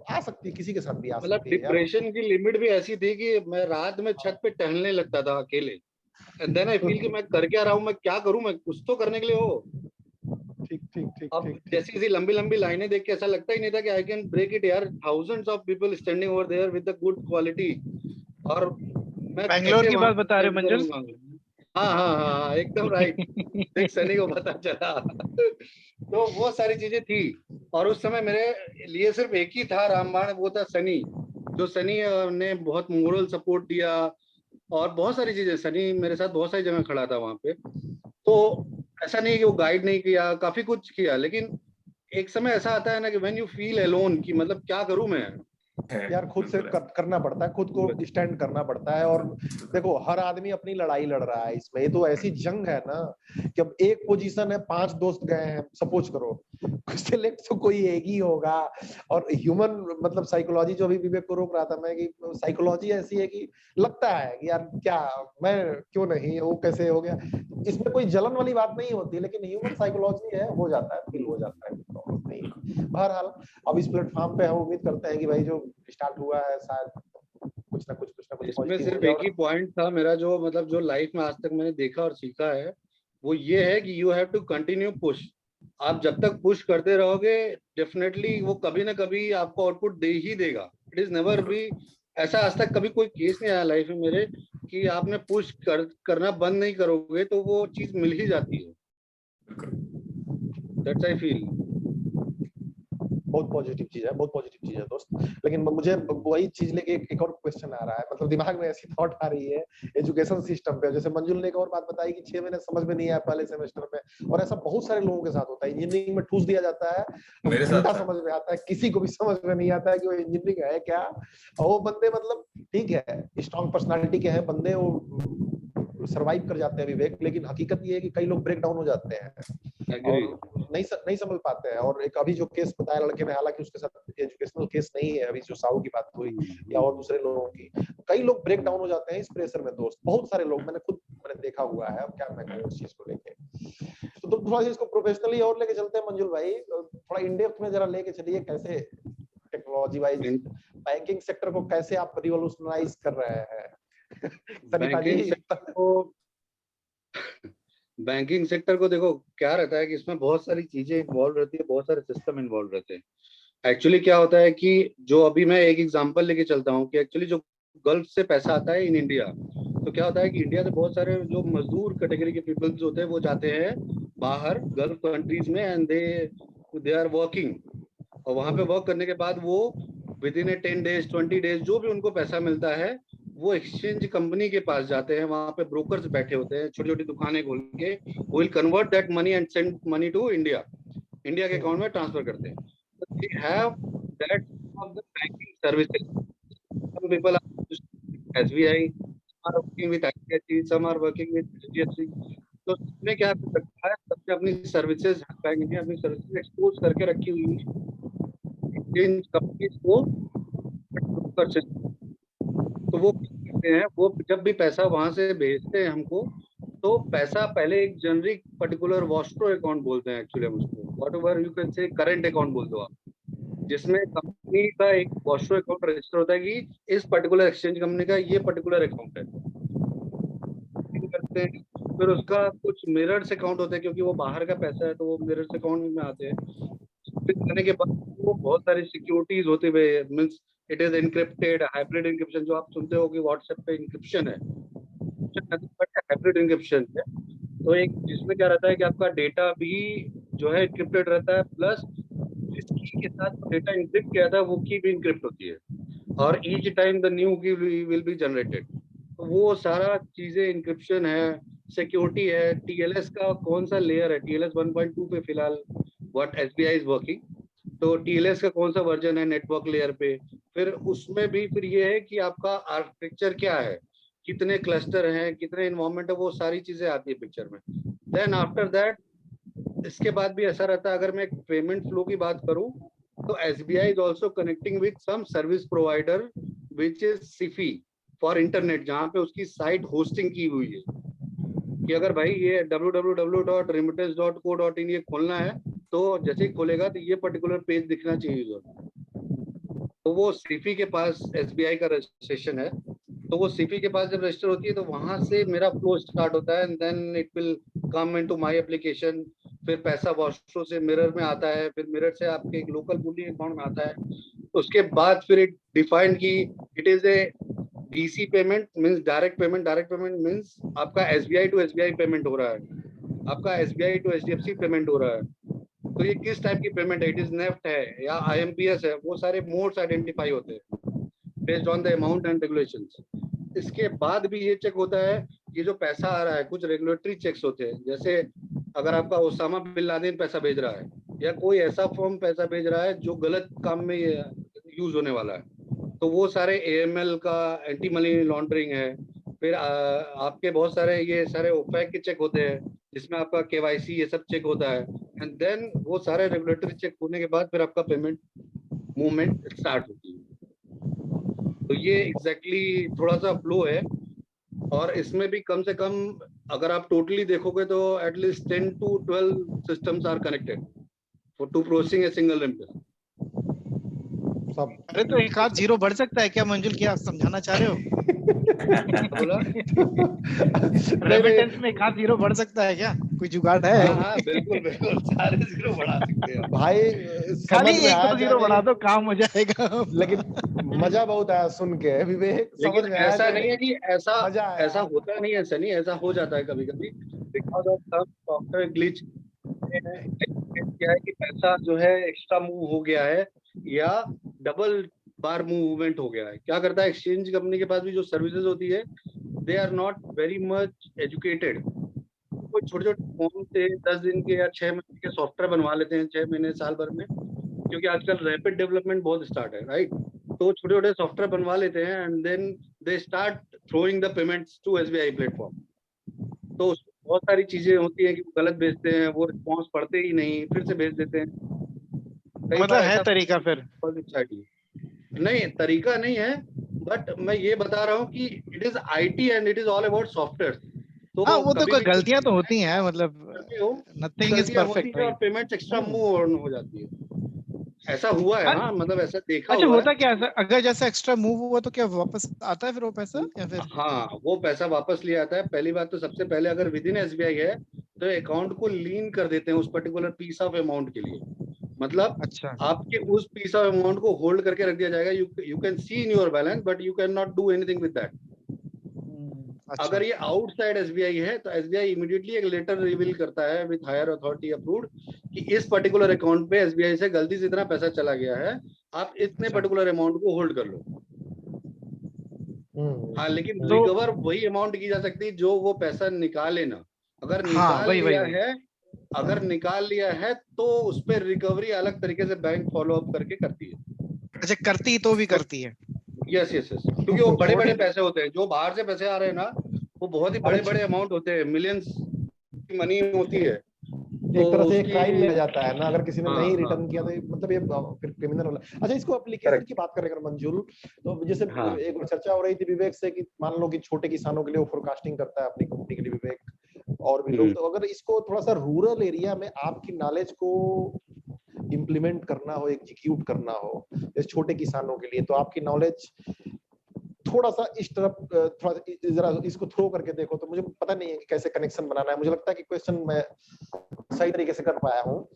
आ सकती है, किसी के साथ भी आ सकती है।
डिप्रेशन की लिमिट भी ऐसी थी कि मैं रात में छत पे टहलने लगता था अकेले, एंड देन आई फील कि मैं कर क्या रहा हूँ, मैं क्या करूँ, मैं कुछ तो करने के लिए हो। अब जैसी सी लंबी लंबी लाइनें देख के ऐसा लगता ही नहीं था कि आई कैन ब्रेक इट यार, thousands of people standing over there with the good quality. और मैं
बैंगलोर की बात बता रहे हो मंजुल?
हाँ एकदम राइट। देख सनी को पता चला। तो वो सारी चीजें थी, और उस समय मेरे लिए सिर्फ एक ही था रामबाण, वो था सनी। जो सनी ने बहुत मोरल सपोर्ट दिया, और बहुत सारी चीजें, सनी मेरे साथ बहुत सारी जगह खड़ा था वहां पे। तो ऐसा नहीं कि वो गाइड नहीं किया, काफी कुछ किया, लेकिन एक समय ऐसा आता है ना कि व्हेन यू फील अलोन कि मतलब क्या करूं मैं
यार, खुद से करना पड़ता है, खुद को स्टैंड करना पड़ता है। और देखो हर आदमी अपनी लड़ाई लड़ रहा है इसमें, ये तो ऐसी जंग है ना कि अब एक पोजीशन है, 5 दोस्त गए हैं, सपोज करो सिलेक्ट तो कोई एक ही होगा। और ह्यूमन मतलब साइकोलॉजी, जो अभी विवेक को रोक रहा था मैं, कि साइकोलॉजी ऐसी है कि लगता है कि यार क्या मैं क्यों नहीं, वो कैसे हो गया। इसमें कोई जलन वाली बात नहीं होती, लेकिन ह्यूमन साइकोलॉजी है, हो जाता है, फील हो जाता है। जरूरत नहीं है। बहरहाल अब इस प्लेटफॉर्म पे हम उम्मीद करते हैं कि भाई जो स्टार्ट हुआ है शायद कुछ ना कुछ
इसमें
पॉजिटिव
सिर्फ
हो जाए।
एक ही पॉइंट था मेरा, जो मतलब जो लाइफ में आज तक मैंने देखा और सीखा है, वो ये है कि you have to continue push. आप जब तक पुश करते रहोगे डेफिनेटली वो कभी ना कभी आपको आउटपुट दे ही देगा। इट इज नेवर बी, ऐसा आज तक कभी कोई केस नहीं आया लाइफ में मेरे कि आपने पुश करना बंद नहीं करोगे तो वो चीज मिल ही जाती है। That's I feel.
बहुत पॉजिटिव चीज है, बहुत पॉजिटिव चीज है दोस्त। लेकिन मुझे वही चीज लेके एक और क्वेश्चन आ रहा है, मतलब दिमाग में ऐसी थॉट आ रही है एजुकेशन सिस्टम पे। जैसे मंजुल ने एक और बात बताई कि 6 महीने समझ में नहीं आया पहले सेमेस्टर में, और ऐसा बहुत सारे लोगों के साथ होता है। इंजीनियरिंग में ठूस दिया जाता है,
मेरे साथ
घंटा समझ में आता है, किसी को भी समझ में नहीं आता है कि वो इंजीनियरिंग है क्या। और वो बंदे मतलब ठीक है, स्ट्रॉन्ग पर्सनालिटी के हैं बंदे, वो सर्वाइव कर जाते हैं विवेक, लेकिन हकीकत ये है कि कई लोग ब्रेक डाउन हो जाते हैं और नहीं समझ पाते हैं। और एक अभी जो केस बताया लड़के ने, हालांकि उसके साथ एजुकेशनल केस नहीं है, अभी जो साहू की बात हुई या और दूसरे लोगों की, कई लोग ब्रेक डाउन हो जाते हैं इस प्रेशर में दोस्त। बहुत सारे लोग मैंने देखा हुआ है। अब क्या मैं कहूँ इस चीज को लेके, तो थोड़ा सा इसको प्रोफेशनली और लेके चलते हैं मंजुल भाई, थोड़ा इन डेप्थ में जरा लेके चलिए। कैसे टेक्नोलॉजी वाइज बैंकिंग सेक्टर को कैसे आप रिवॉल्यूशनाइज कर रहे हैं?
बैंकिंग सेक्टर को देखो क्या रहता है कि इसमें बहुत सारी चीजें इन्वॉल्व रहती है, बहुत सारे सिस्टम इन्वॉल्व रहते हैं। एक्चुअली क्या होता है कि जो अभी मैं एक एग्जांपल लेके चलता हूँ कि एक्चुअली जो गल्फ से पैसा आता है इन इंडिया, तो क्या होता है कि इंडिया से बहुत सारे जो मजदूर कैटेगरी के पीपल्स होते हैं वो जाते हैं बाहर गल्फ कंट्रीज में, एंड दे आर वर्किंग। और वहां पे वर्क करने के बाद वो विद इन 10 डेज 20 डेज जो भी उनको पैसा मिलता है वो एक्सचेंज कंपनी के पास जाते हैं। वहां पे ब्रोकर्स बैठे होते हैं, छोटी छोटी दुकानें खोल के, will convert that money and send money to India के अकाउंट में ट्रांसफर करते हैं। So they have that of the banking services. Some people are SBI, some are working with ICICI, some are working with HDFC. तो सबने क्या कर रखा है, सबने अपनी सर्विसेज, बैंक ने अपनी सर्विसेज एक्सपोज करके रखी हुई है एक्सचेंज कंपनीज को। तो वो करते हैं, वो जब भी पैसा वहां से भेजते हैं हमको, तो पैसा पहले एक जेनरिक पर्टिकुलर वॉस्ट्रो अकाउंट बोलते हैं एक्चुअली हम उसको, what ever you can say current account बोल दो आप, जिसमें कंपनी का एक वॉस्ट्रो अकाउंट रजिस्टर होता है कि इस पर्टिकुलर एक्सचेंज कंपनी का ये पर्टिकुलर अकाउंट है। करते हैं, फिर उसका कुछ मिरर्स अकाउंट होते हैं क्योंकि वो बाहर का पैसा है तो वो मिरर्स अकाउंट में आते हैं। फिर करने के बाद वो बहुत सारी सिक्योरिटीज होते हुए, means it is encrypted, hybrid encryption जो आप सुनते हो कि व्हाट्सएप पे एन्क्रिप्शन है, हाइब्रिड एन्क्रिप्शन है। तो एक जिसमें क्या रहता है कि आपका डेटा भी जो है एन्क्रिप्टेड रहता है, प्लस जिस की के साथ डेटा एन्क्रिप्ट किया था वो की भी एन्क्रिप्ट होती है, और ईच टाइम द न्यू की विल बी जनरेटेड। तो वो सारा चीजें एन्क्रिप्शन है, सिक्योरिटी है, टीएलएस का कौन सा लेयर है, टीएलएस 1.2 पे फिलहाल व्हाट एसबीआई इज वर्किंग, तो टीएलएस का कौन सा वर्जन है नेटवर्क लेयर पे। फिर उसमें भी फिर ये है कि आपका आर्किटेक्चर क्या है, कितने क्लस्टर हैं, कितने इन्वायरमेंट है, वो सारी चीजें आती है पिक्चर में। देन आफ्टर दैट इसके बाद भी ऐसा रहता है, अगर मैं पेमेंट फ्लो की बात करूं तो SBI is also connecting with some service provider which is Sify for internet, जहां पे उसकी साइट होस्टिंग की हुई है कि अगर भाई ये www.remittance.co.in ये खोलना है तो जैसे ही खोलेगा तो ये पर्टिकुलर पेज दिखना चाहिए यूजर। तो वो सिफी के पास एसबीआई का रजिस्ट्रेशन है, तो वो सीपी के पास जब रजिस्टर होती है तो वहां से मेरा फ्लो स्टार्ट होता है, and then it will come into my application. फिर पैसा वॉस्ट्रो से मिरर में आता है, फिर मिरर से आपके एक लोकल बुलिंग अकाउंट में आता है। उसके बाद फिर इट डिफाइंड की it is a DC payment, means direct payment. Direct payment means आपका एसबीआई टू एसबीआई पेमेंट हो रहा है, आपका एसबीआई टू एचडीएफसी पेमेंट हो रहा है। तो ये किस टाइप की पेमेंट है, इट इज नेफ्ट है या आईएमपीएस है, वो सारे मोड्स आइडेंटिफाई होते हैं based on the amount and regulations. इसके बाद भी ये चेक होता है कि जो पैसा आ रहा है, कुछ रेगुलेटरी चेक्स होते हैं, जैसे अगर आपका ओसामा बिन लादेन पैसा भेज रहा है या कोई ऐसा फॉर्म पैसा भेज रहा है जो गलत काम में यूज होने वाला है, तो वो सारे एएमएल का एंटी मनी लॉन्ड्रिंग है। फिर आपके बहुत सारे ये सारे ओपैक के चेक होते हैं जिसमें आपका केवाईसी ये सब चेक होता है, एंड देन वो सारे रेगुलेटरी चेक होने के बाद फिर आपका पेमेंट मूवमेंट स्टार्ट होती है। तो ये एग्जैक्टली थोड़ा सा फ्लो है, और इसमें भी कम से कम अगर आप टोटली देखोगे तो at least 10 to 12 systems are connected to processing a single remittance.
सब
अरे तो एक आध जीरो बढ़ सकता है क्या मंजुल, क्या आप समझाना चाह रहे हो?
बोला
रेमिटेंस में एक आध जीरो बढ़ सकता है क्या? कोई जुगाड़ है?
हाँ बिल्कुल बिल्कुल, सारे जीरो बढ़ा सकते हैं।
भाई
खाली
समझ में
एक
आया
दो जीरो
क्या
बढ़ा
नहीं,
दो, काम हो जाएगा।
लेकिन मजा बहुत आया सुन के विवेक, समझ
लेकिन
में आया
ऐसा
क्या
नहीं है कि ऐसा
मजा आया।
ऐसा होता नहीं है सनी, ऐसा हो जाता है कभी कभी because of some software glitch. क्या है कि पैसा जो है एक्स्ट्रा मूव हो गया है या डबल बार मूवमेंट हो गया है। क्या करता है एक्सचेंज कंपनी के पास भी जो सर्विसेज होती है, they are not very much educated. कोई छोटे छोटे फोन से 10 दिन के या 6 महीने के सॉफ्टवेयर बनवा लेते हैं 6 महीने साल भर में, क्योंकि आजकल रैपिड डेवलपमेंट बहुत स्टार्ट है, राइट। तो छोटे छोटे सॉफ्टवेयर बनवा लेते हैं and then they start throwing the payments to SBI platform. तो उसमें बहुत सारी चीजें होती हैं कि वो गलत भेजते हैं, वो रिस्पॉन्स पढ़ते ही नहीं, फिर से भेज देते हैं। कई
मतलब
बार
है
ऐसा
तरीका फिर?
नहीं, तरीका नहीं है, बट मैं ये बता रहा हूँ कि it is IT and it is all about software. तो
हाँ, वो तो
कभी
कोई
भी
गलतियां तो होती हैं, मतलब
करते हो,
नथिंग इज
गलतियां होती
परफेक्ट,
है और
right?
Payments extra move on हो जाती है। ऐसा हुआ है, हाँ, मतलब ऐसा देखा
अच्छा,
हुआ है।
होता क्या है अगर जैसे एक्स्ट्रा मूव हुआ तो क्या वापस आता है फिर वो पैसा, या फिर?
हाँ, वो पैसा वापस लिया आता है। पहली बात तो सबसे पहले अगर विद इन एसबीआई है तो अकाउंट को लीन कर देते हैं उस पर्टिकुलर पीस ऑफ अमाउंट के लिए। मतलब
अच्छा
आपके उस पीस ऑफ अमाउंट को होल्ड करके रख दिया जाएगा। You can see in your balance but you can not do anything with that.
अच्छा
अगर ये आउटसाइड एसबीआई है तो एसबीआई इमीडिएटली एक लेटर रिवील करता है विद हायर अथॉरिटी अप्रूव्ड कि इस पर्टिकुलर अकाउंट पे एसबीआई से गलती से इतना पैसा चला गया है, आप इतने
अच्छा।
पर्टिकुलर अमाउंट को होल्ड कर लो। हाँ, लेकिन
तो
रिकवर वही अमाउंट की जा सकती है जो वो पैसा निकाले ना। अगर
हाँ,
निकाल
वही वही
लिया
वही।
है, अगर निकाल लिया है तो उस पर रिकवरी अलग तरीके से बैंक फॉलो अप करके करती है।
अच्छा, करती तो भी करती है?
यस यस यस, क्योंकि वो बड़े बड़े
थोड़ी
पैसे होते हैं जो बाहर से पैसे आ रहे हैं ना, वो बहुत ही बड़े बड़े अमाउंट होते हैं, मिलियंस की मनी होती है।
एक तरह से एक
उसकी
क्राइम में आ जाता है ना, अगर किसी ने
हाँ
नहीं
हाँ
रिटर्न किया तो मतलब ये फिर क्रिमिनल वाला। अच्छा, इसको एप्लीकेशन
करेक्ट
की बात करें अगर मंजूर, तो जैसे
हाँ
एक बार चर्चा हो रही थी विवेक से कि मान लो कि छोटे किसानों के लिए वो फोरकास्टिंग करता है अपनी कंपनी के लिए विवेक और भी लोग, तो अगर इसको थोड़ा सा रूरल एरिया में आपकी नॉलेज को इम्प्लीमेंट करना हो, एग्जीक्यूट करना हो इस छोटे किसानों के लिए, तो आपकी नॉलेज थोड़ा सा इस तरफ थोड़ा जरा इसको थ्रो करके देखो, तो मुझे पता नहीं है कि कैसे कनेक्शन बनाना है। मुझे लगता है कि क्वेश्चन मैं सही तरीके से कर पाया हूँ।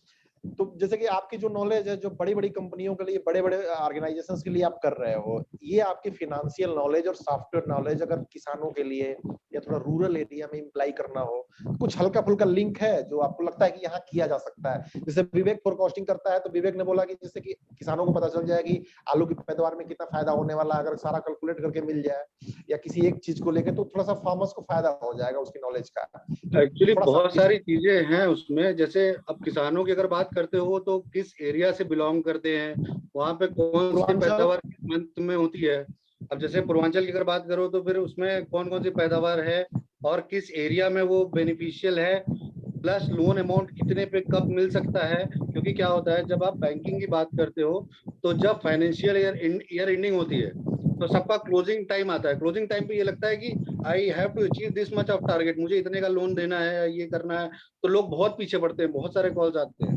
तो जैसे कि आपकी जो नॉलेज है जो बड़ी बड़ी कंपनियों के लिए, बड़े बड़े ऑर्गेनाइजेशंस के लिए आप कर रहे हो, ये आपकी फिनेंशियल नॉलेज और सॉफ्टवेयर नॉलेज अगर किसानों के लिए या थोड़ा रूरल एरिया में इम्प्लाई करना हो, कुछ हल्का फुल्का लिंक है जो आपको लगता है कि यहाँ किया जा सकता है? जैसे विवेक फोरकास्टिंग करता है, तो विवेक ने बोला कि जैसे कि किसानों को पता चल जाए कि आलू की पैदावार में कितना फायदा होने वाला है, अगर सारा कैलकुलेट करके मिल जाए या किसी एक चीज को लेकर, तो थोड़ा सा फार्मर्स को फायदा हो जाएगा उसकी नॉलेज का। तो
एक्चुअली
थोड़ा
बहुत
सा
सारी चीजें हैं उसमें। जैसे अब किसानों की अगर बात करते हो तो किस एरिया से बिलोंग करते हैं, वहाँ पे कौन सी
पूर्वांचल,
पैदावार किस मंथ में होती है। अब जैसे पूर्वांचल की अगर बात करो तो फिर उसमें कौन कौन सी पैदावार है और किस एरिया में वो बेनिफिशियल है, प्लस लोन अमाउंट कितने पे कब मिल सकता है। क्योंकि क्या होता है जब आप बैंकिंग की बात करते हो तो जब फाइनेंशियल ईयर एंडिंग होती है तो सबका क्लोजिंग टाइम आता है। क्लोजिंग टाइम पे ये लगता है कि I have to achieve this much of target, मुझे इतने का लोन देना है, ये करना है। तो लोग बहुत पीछे पड़ते हैं, बहुत सारे कॉल्स आते हैं।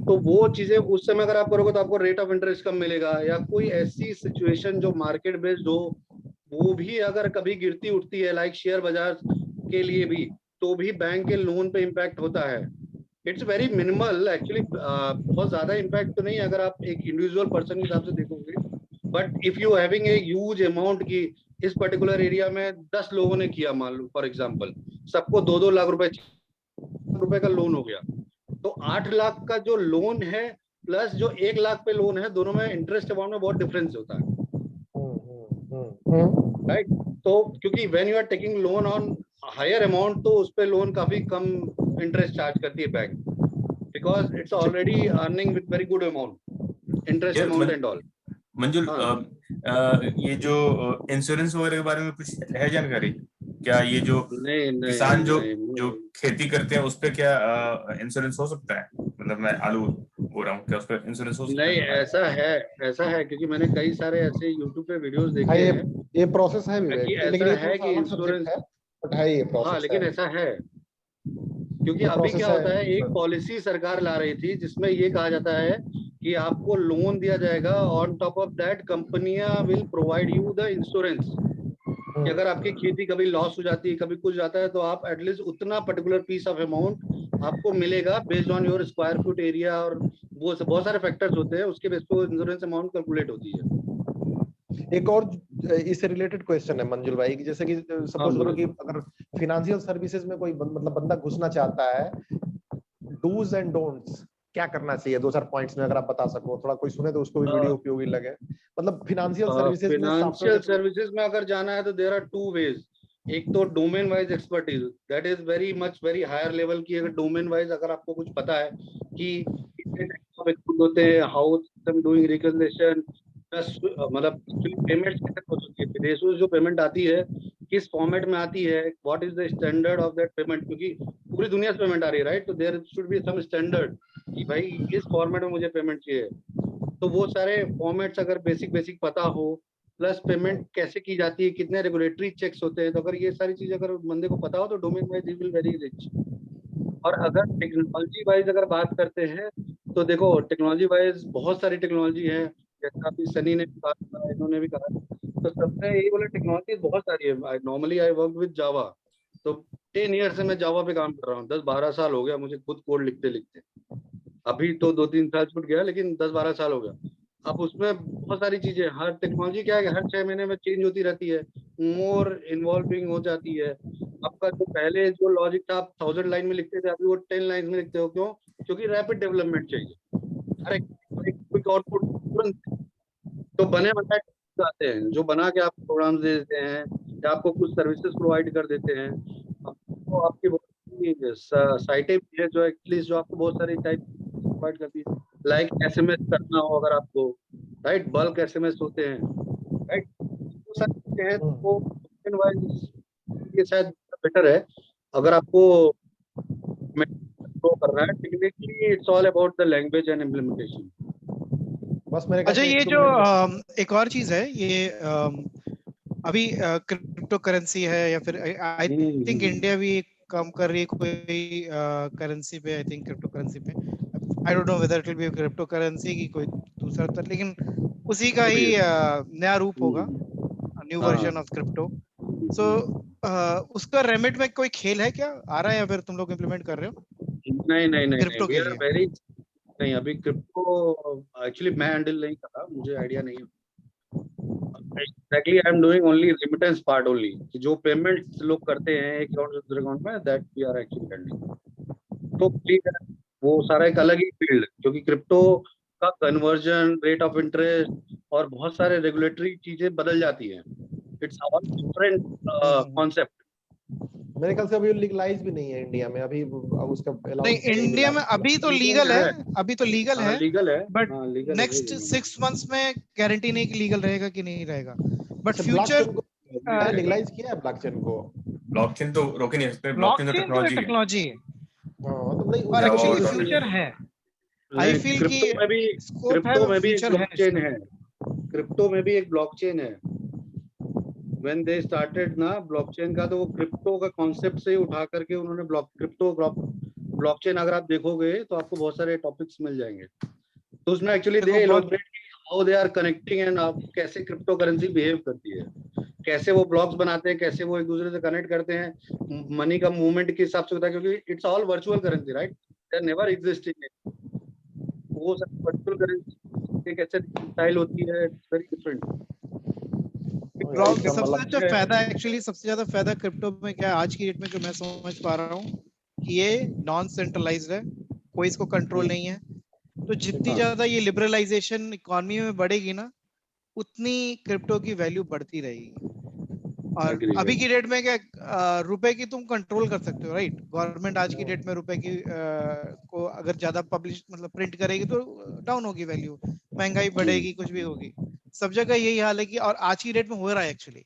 तो वो चीजें उस समय अगर आप करोगे तो आपको रेट ऑफ इंटरेस्ट कम मिलेगा, या कोई ऐसी सिचुएशन जो मार्केट बेस्ड हो वो भी अगर कभी गिरती उठती है, लाइक शेयर बाजार के लिए भी, तो भी बैंक के लोन पे इम्पैक्ट होता है। इट्स वेरी मिनिमल एक्चुअली, बहुत ज्यादा इम्पैक्ट तो नहीं अगर आप एक इंडिविजुअल पर्सन के हिसाब से देखोगे। But if you having a huge amount की इस पर्टिकुलर एरिया में 10 लोगों ने किया, मान लो फॉर एग्जांपल सबको 2-2 लाख रुपए का लोन हो गया, तो 8 लाख का जो लोन है प्लस जो 1 लाख पे लोन है, दोनों में इंटरेस्ट अमाउंट में बहुत डिफरेंस होता है, राइट। तो क्योंकि when you are taking loan on higher amount तो उस पे लोन काफी कम इंटरेस्ट चार्ज करती है bank, because it's already earning with very good amount interest amount and all.
मंजुल, ये जो इंश्योरेंस वगैरह के बारे में कुछ है जानकारी क्या? ये जो किसान जो खेती करते हैं उस पे क्या इंश्योरेंस हो सकता है? मतलब मैं आलू बो रहा हूँ, क्या उस पे इंश्योरेंस हो सकता
नहीं,
है?
ऐसा है क्योंकि मैंने कई सारे ऐसे यूट्यूब पे वीडियोस देखे
हाँ,
हैं
ये प्रोसेस है विवेक,
कि
लेकिन
ऐसा
ये
है
थोड़ा सा
कि
अलग सब्जेक्ट
इंश्योरेंस,
है, बट है ये
हाँ
प्रोसेस
लेकिन
है।
ऐसा है क्योंकि
ये
अभी
प्रोसेस
क्या होता है, एक
है।
पॉलिसी सरकार ला रही थी जिसमें ये कहा जाता है कि आपको लोन दिया जाएगा, ऑन टॉप ऑफ दैट कंपनियां will provide you the insurance, कि अगर आपकी खेती कभी लॉस हो जाती है, कभी कुछ जाता है, तो आप एटलीस्ट उतना पर्टिकुलर पीस ऑफ अमाउंट आपको मिलेगा based on your square foot area, और वो बहुत सारे फैक्टर्स होते हैं, उसके बेस पे इंश्योरेंस अमाउंट कैलकुलेट होती है।
एक और इससे रिलेटेड क्वेश्चन है मंजुल भाई, कि जैसे कि सपोज करो कि अगर फाइनेंशियल सर्विसेज में कोई मतलब बंदा घुसना चाहता है, डूज एंड डोंट्स क्या करना चाहिए, 2-4 पॉइंट्स में अगर आप बता सको, थोड़ा कोई सुने तो उसको भी वीडियो उपयोगी लगे। मतलब फाइनेंशियल सर्विसेज में,
फाइनेंशियल सर्विसेज में अगर जाना है तो देयर आर टू वेज। एक तो domain wise expertise, that is very much very higher level की। अगर डोमेन वाइज अगर आपको कुछ पता है कि होते हैं, हाउ सिस्टम डूइंग रिकन्सिलिएशन, मतलब पेमेंट्स कैसे हो सकती है, विदेशों से जो पेमेंट आती है किस फॉर्मेट में आती है, what is the standard of that payment, क्योंकि पूरी दुनिया से पेमेंट आ रही है, राइट? तो there should be some standard कि भाई इस फॉर्मेट में मुझे पेमेंट चाहिए। तो वो सारे फॉर्मेट्स अगर बेसिक पता हो, प्लस पेमेंट कैसे की जाती है, कितने रेगुलेटरी चेक्स होते हैं, तो अगर ये सारी चीजें अगर बंदे को पता हो तो domain wise he will very rich. और अगर टेक्नोलॉजी वाइज अगर बात करते हैं तो देखो, टेक्नोलॉजी वाइज बहुत सारी टेक्नोलॉजी है, जैसा अभी सनी ने भी कहा, इन्होंने भी कहा, तो सबसे यही बोले टेक्नोलॉजी बहुत सारी है। Normally I work with Java, तो 10 ईयर से मैं जावा पे काम कर रहा हूँ, 10-12 साल हो गया मुझे खुद कोड लिखते लिखते। अभी तो 2-3 साल छूट गया, लेकिन 10-12 साल हो गया। अब उसमें बहुत सारी चीजें, हर टेक्नोलॉजी क्या है कि हर 6 महीने में चेंज होती रहती है, मोर इन्वॉल्विंग हो जाती है। आपका जो पहले जो लॉजिक था आप 1000 लाइन में लिखते थे, अभी वो 10 लाइन में लिखते हो। क्यों? क्योंकि रैपिड डेवलपमेंट चाहिए। हर एक क्विक आउटपुट तुरंत। तो बने बनाए आते हैं जो बना के आपको प्रोग्राम्स दे देते हैं, या आपको कुछ सर्विसेज प्रोवाइड कर देते हैं। आपको आपकी साइटें भी है जो एटलीस्ट जो आपको बहुत सारी टाइप प्रोवाइड करती है, लाइक एसएमएस करना हो अगर आपको, राइट? बल्क एसएमएस होते हैं, राइट? वो सारी चीजें हैं, तो वो वाइज ये शायद बेटर है। अगर आपको ग्रो करना है technically, it's all about the language and implementation.
बस मेरे ख्याल
अच्छा,
से
ये
1-2
जो
मिनट में
एक और चीज है, ये अभी क्रिप्टो करेंसी है, या फिर आई थिंक इंडिया भी काम कर रही है कोई करेंसी पे, आई थिंक क्रिप्टो करेंसी पे। I don't know whether it will be crypto currency की कोई दूसरा तरह, लेकिन उसी का ही नया रूप होगा, न्यू वर्जन ऑफ क्रिप्टो। सो उसका रेमिट में कोई खेल है क्या, आ रहा है, या फिर तुम लोग इम्प्लीमेंट कर रहे हो
नहीं नहीं नहीं नहीं,
क्रिप्टो
वी
के
आर
लिए?
वेरी, नहीं अभी क्रिप्टो एक्चुअली मैं हैंडल नहीं कर रहा, मुझे आइडिया नहीं है exactly. I am doing only remittance part only, कि जो पेमेंट लोग करते हैं एक अकाउंट से दूसरे अकाउंट में, that we are actually handling. तो ठीक है, वो सारा एक अलग ही फील्ड है, क्योंकि क्रिप्टो का कन्वर्जन, रेट ऑफ इंटरेस्ट और बहुत सारे रेगुलेटरी चीजें बदल जाती हैं। It's all different concept.
मेरे ख्याल से अभी लीगलाइज भी नहीं है इंडिया में, अभी उसका
नहीं,
अलाउंस नहीं
इंडिया में
मिला
अभी तो
इंडिया
लीगल
में
है, अभी तो लीगल है,
लीगल है,
बट
लीगल है,
नेक्स्ट 6 मंथ्स में गारंटी नहीं कि लीगल रहेगा कि नहीं रहेगा, बट
अच्छा
फ्यूचर
ब्लॉकचेन को मैंने लीगलाइज किया है, ब्लॉकचेन को।
ब्लॉकचेन तो रोक ही नहीं सकते, ब्लॉकचेन तो
ब्लॉकचेन तो
टेक्नोलॉजी है।
टेक्नोलॉजी है,
तो नहीं
और
उसका
जावा
कोई
एक्चुअली
और
इशू
डॉट
फ्यूचर
नहीं
है। आई फील कि स्कोप है,
क्रिप्टो में भी एक
फ्यूचर है
ब्लॉकचेन
इसका।
है, क्रिप्टो में भी एक ब्लॉकचेन है। व्हेन दे स्टार्टेड ना ब्लॉकचेन का, तो वो क्रिप्टो का कॉन्सेप्ट से उठा करके उन्होंने ब्लॉकचेन अगर आप देखोगे तो आपको बहुत सारे टॉपिक्स मिल जाएंगे। तो उसमें actually they elaborate how they are connecting and कैसे क्रिप्टो करेंसी बिहेव करती है, कैसे वो ब्लॉक्स बनाते हैं, कैसे वो एक दूसरे से कनेक्ट करते हैं, मनी का मूवमेंट के हिसाब से होता है, क्योंकि it's all virtual currency, right? They never existing. वो सब वर्चुअल करेंसी एक ऐसे स्टाइल होती है, इट्स वेरी डिफरेंट।
ब्लॉक
एकदम
सबसे
अलग
अच्छा फायदा, एक्चुअली सबसे ज्यादा फायदा क्रिप्टो में क्या है आज की डेट में, जो मैं समझ पा रहा हूँ कि ये नॉन सेंट्रलाइज्ड है, कोई इसको कंट्रोल नहीं है। तो जितनी ज्यादा ये लिबरलाइजेशन इकोनॉमी में बढ़ेगी ना, उतनी क्रिप्टो की वैल्यू बढ़ती रहेगी। और अभी की डेट में क्या, रुपए की तुम कंट्रोल कर सकते हो, राइट? गवर्नमेंट आज की डेट में रुपए की को अगर ज्यादा पब्लिश मतलब प्रिंट करेगी तो डाउन होगी वैल्यू, महंगाई बढ़ेगी, कुछ भी होगी। सब जगह यही हाल है कि, और आज की डेट में हो रहा है एक्चुअली।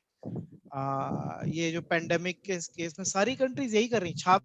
ये जो पेंडेमिक के केस में सारी कंट्रीज यही कर रही, छाप